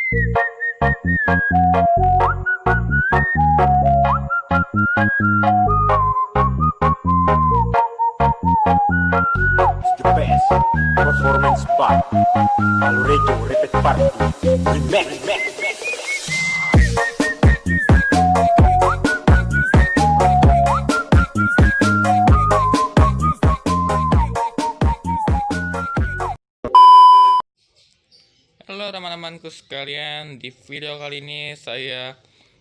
The best performance by Alurejo Repeat Party Remix. Halo teman-temanku sekalian, di video kali ini saya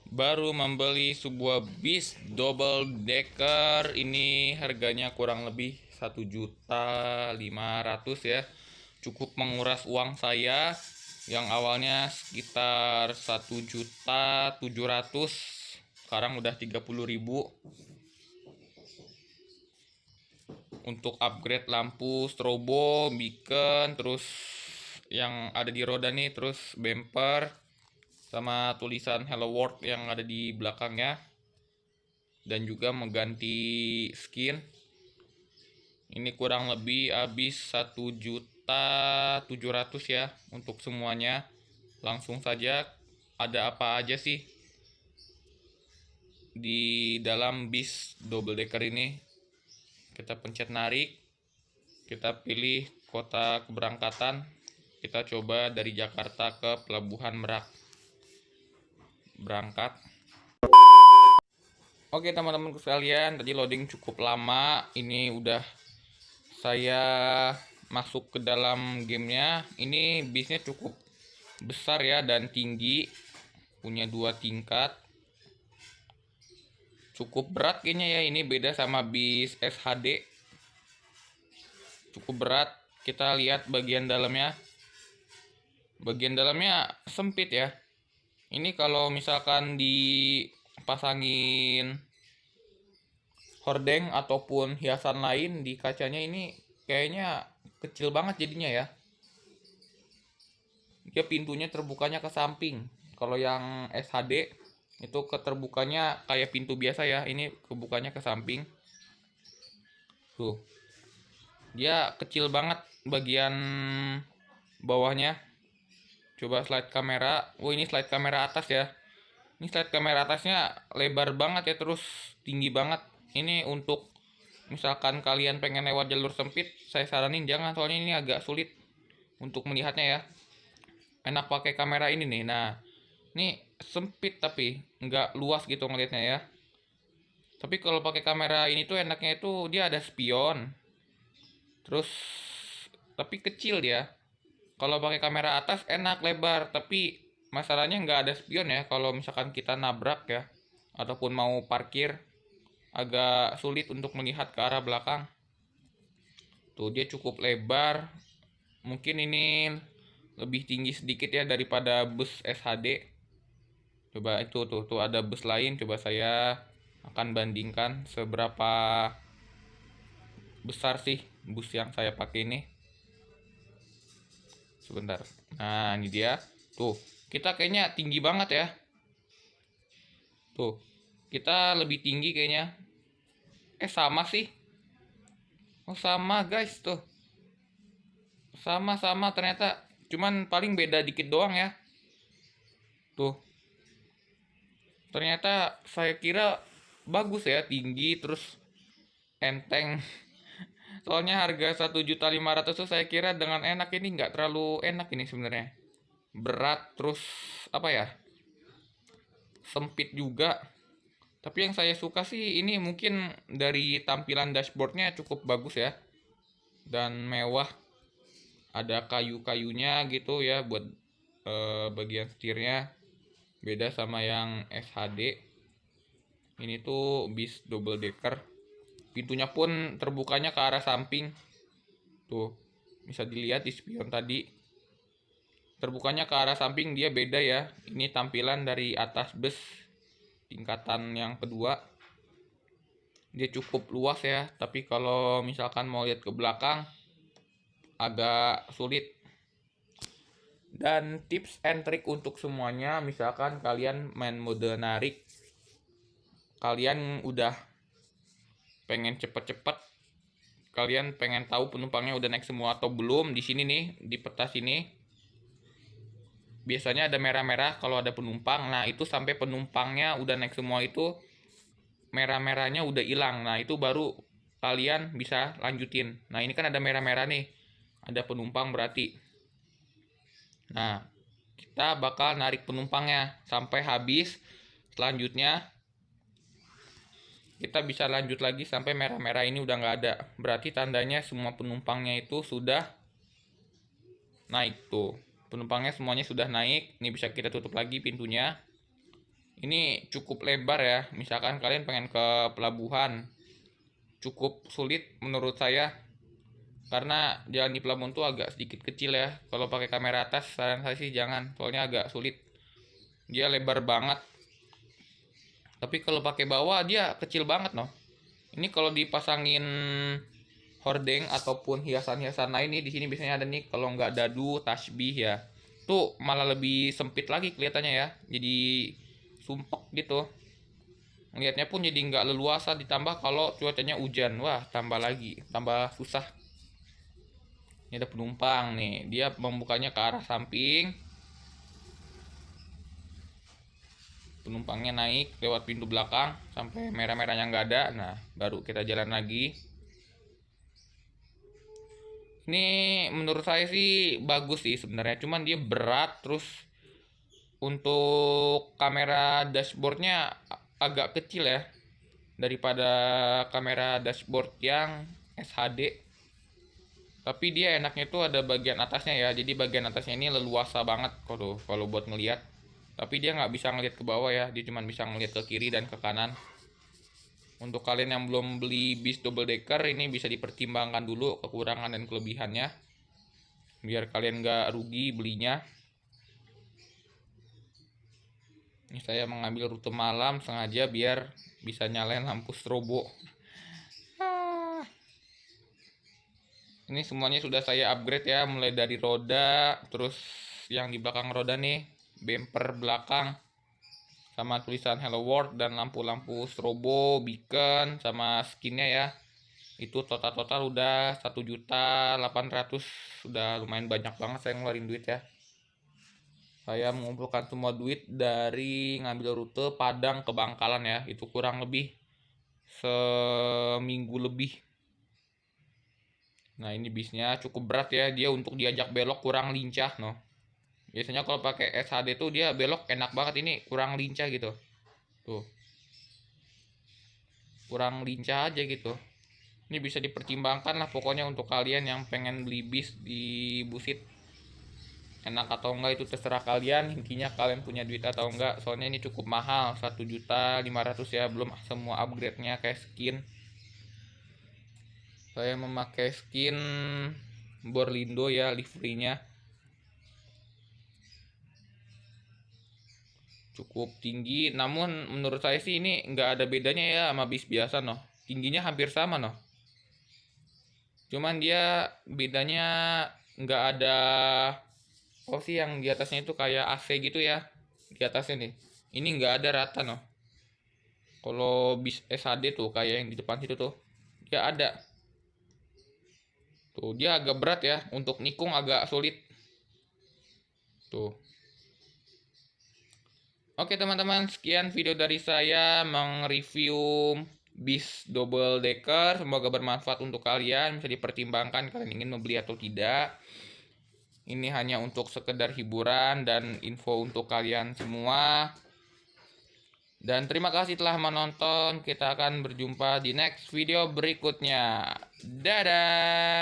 baru membeli sebuah bis double decker. Ini harganya kurang lebih 1.500.000 ya. Cukup menguras uang saya yang awalnya sekitar 1.700.000, sekarang udah 30.000 untuk upgrade lampu strobo, beacon, terus yang ada di roda nih, terus bumper sama tulisan Hello World yang ada di belakangnya, dan juga mengganti skin. Ini kurang lebih habis 1.700.000 ya untuk semuanya. Langsung saja, ada apa aja sih di dalam bis double decker ini? Kita pencet narik, kita pilih kota keberangkatan, kita coba dari Jakarta ke Pelabuhan Merak. Berangkat. Oke teman-teman sekalian, tadi loading cukup lama. Ini udah saya masuk ke dalam gamenya. Ini bisnya cukup besar ya dan tinggi, punya 2 tingkat. Cukup berat kayaknya ya, ini beda sama bis SHD. Cukup berat. Kita lihat bagian dalamnya. Bagian dalamnya sempit ya. Ini kalau misalkan dipasangin hordeng ataupun hiasan lain di kacanya, ini kayaknya kecil banget jadinya ya. Dia pintunya terbukanya ke samping. Kalau yang SHD itu keterbukanya kayak pintu biasa ya, ini kebukanya ke samping. Tuh. Dia kecil banget bagian bawahnya. Coba slide kamera. Oh, ini slide kamera atas ya. Ini slide kamera atasnya lebar banget ya, terus tinggi banget. Ini untuk misalkan kalian pengen lewat jalur sempit, saya saranin jangan, soalnya ini agak sulit untuk melihatnya ya. Enak pakai kamera ini nih. Nah, ini sempit tapi nggak luas gitu ngelihatnya ya. Tapi kalau pakai kamera ini tuh enaknya itu dia ada spion. Terus tapi kecil dia. Kalau pakai kamera atas enak lebar, tapi masalahnya nggak ada spion ya. Kalau misalkan kita nabrak ya, ataupun mau parkir, agak sulit untuk melihat ke arah belakang. Tuh, dia cukup lebar. Mungkin ini lebih tinggi sedikit ya daripada bus SHD. Coba itu tuh ada bus lain. Coba saya akan bandingkan seberapa besar sih bus yang saya pakai ini. Sebentar. Nah, ini dia. Tuh, kita kayaknya tinggi banget ya. Tuh, kita lebih tinggi kayaknya. Sama sih. Oh, sama guys tuh. Sama-sama ternyata. Cuman paling beda dikit doang ya. Tuh. Ternyata saya kira bagus ya, tinggi terus enteng. Soalnya harga 1.500.000 tuh saya kira dengan enak, ini nggak terlalu enak ini sebenarnya. Berat terus apa ya? Sempit juga. Tapi yang saya suka sih ini mungkin dari tampilan dashboardnya cukup bagus ya. Dan mewah. Ada kayu-kayunya gitu ya buat bagian setirnya. Beda sama yang SHD. Ini tuh bis double decker. Pintunya pun terbukanya ke arah samping. Tuh, bisa dilihat di spion tadi. Terbukanya ke arah samping, dia beda ya. Ini tampilan dari atas bus tingkatan yang kedua. Dia cukup luas ya, tapi kalau misalkan mau lihat ke belakang agak sulit. Dan tips and trick untuk semuanya, misalkan kalian main mode narik, kalian udah pengen cepet-cepet, kalian pengen tahu penumpangnya udah naik semua atau belum, di sini nih, di peta sini biasanya ada merah-merah kalau ada penumpang. Nah, itu sampai penumpangnya udah naik semua itu merah-merahnya udah hilang. Nah, itu baru kalian bisa lanjutin. Nah, ini kan ada merah-merah nih. Ada penumpang berarti. Nah, kita bakal narik penumpangnya sampai habis. Selanjutnya kita bisa lanjut lagi sampai merah-merah ini udah nggak ada. Berarti tandanya semua penumpangnya itu sudah naik tuh. Penumpangnya semuanya sudah naik. Ini bisa kita tutup lagi pintunya. Ini cukup lebar ya. Misalkan kalian pengen ke pelabuhan, cukup sulit menurut saya. Karena jalan di pelabuhan tuh agak sedikit kecil ya. Kalau pakai kamera atas, saran saya sih jangan. Soalnya agak sulit. Dia lebar banget. Tapi kalau pakai bawah dia kecil banget noh. Ini kalau dipasangin hordeng ataupun hiasan-hiasan lain nih di sini biasanya ada nih, kalau nggak dadu, tasbih ya. Tuh malah lebih sempit lagi kelihatannya ya. Jadi sumpek gitu. Ngelihatnya pun jadi nggak leluasa, ditambah kalau cuacanya hujan. Wah, tambah lagi, tambah susah. Ini ada penumpang nih. Dia membukanya ke arah samping. Penumpangnya naik lewat pintu belakang sampai merah-merahnya nggak ada. Nah, baru kita jalan lagi. Ini menurut saya sih bagus sih sebenarnya, cuman dia berat. Terus untuk kamera dashboardnya agak kecil ya daripada kamera dashboard yang SHD. Tapi dia enaknya tuh ada bagian atasnya ya, jadi bagian atasnya ini leluasa banget kalau buat ngelihat. Tapi dia nggak bisa ngelihat ke bawah ya, dia cuma bisa ngelihat ke kiri dan ke kanan. Untuk kalian yang belum beli bis double decker, ini bisa dipertimbangkan dulu kekurangan dan kelebihannya, biar kalian nggak rugi belinya. Ini saya mengambil rute malam sengaja biar bisa nyalain lampu strobo. Ini semuanya sudah saya upgrade ya, mulai dari roda, terus yang di belakang roda nih, bumper belakang, sama tulisan Hello World, dan lampu-lampu strobo, beacon, sama skinnya ya. Itu total udah 1.800.000. Sudah lumayan banyak banget saya ngeluarin duit ya. Saya mengumpulkan semua duit dari ngambil rute Padang ke Bangkalan ya. Itu kurang lebih seminggu lebih. Nah, ini bisnya cukup berat ya. Dia untuk diajak belok kurang lincah no. Biasanya kalau pakai SHD tuh dia belok enak banget, ini kurang lincah gitu. Tuh. Kurang lincah aja gitu. Ini bisa dipertimbangkan lah pokoknya untuk kalian yang pengen beli bis di Busit. Enak atau enggak itu terserah kalian, intinya kalian punya duit atau enggak. Soalnya ini cukup mahal, 1.500.000 ya, belum semua upgrade-nya kayak skin. Saya memakai skin Borlindo ya, liverynya cukup tinggi. Namun menurut saya sih ini nggak ada bedanya ya sama bis biasa noh. Tingginya hampir sama noh. Cuman dia bedanya nggak ada, oh sih yang di atasnya itu kayak AC gitu ya. Di atasnya nih. Ini nggak ada rata noh. Kalau bis SHD tuh kayak yang di depan situ tuh, dia ada. Tuh, dia agak berat ya, untuk nikung agak sulit. Tuh. Oke teman-teman, sekian video dari saya mereview bis double decker. Semoga bermanfaat untuk kalian, bisa dipertimbangkan kalian ingin membeli atau tidak. Ini hanya untuk sekedar hiburan dan info untuk kalian semua. Dan terima kasih telah menonton. Kita akan berjumpa di next video berikutnya. Dadah.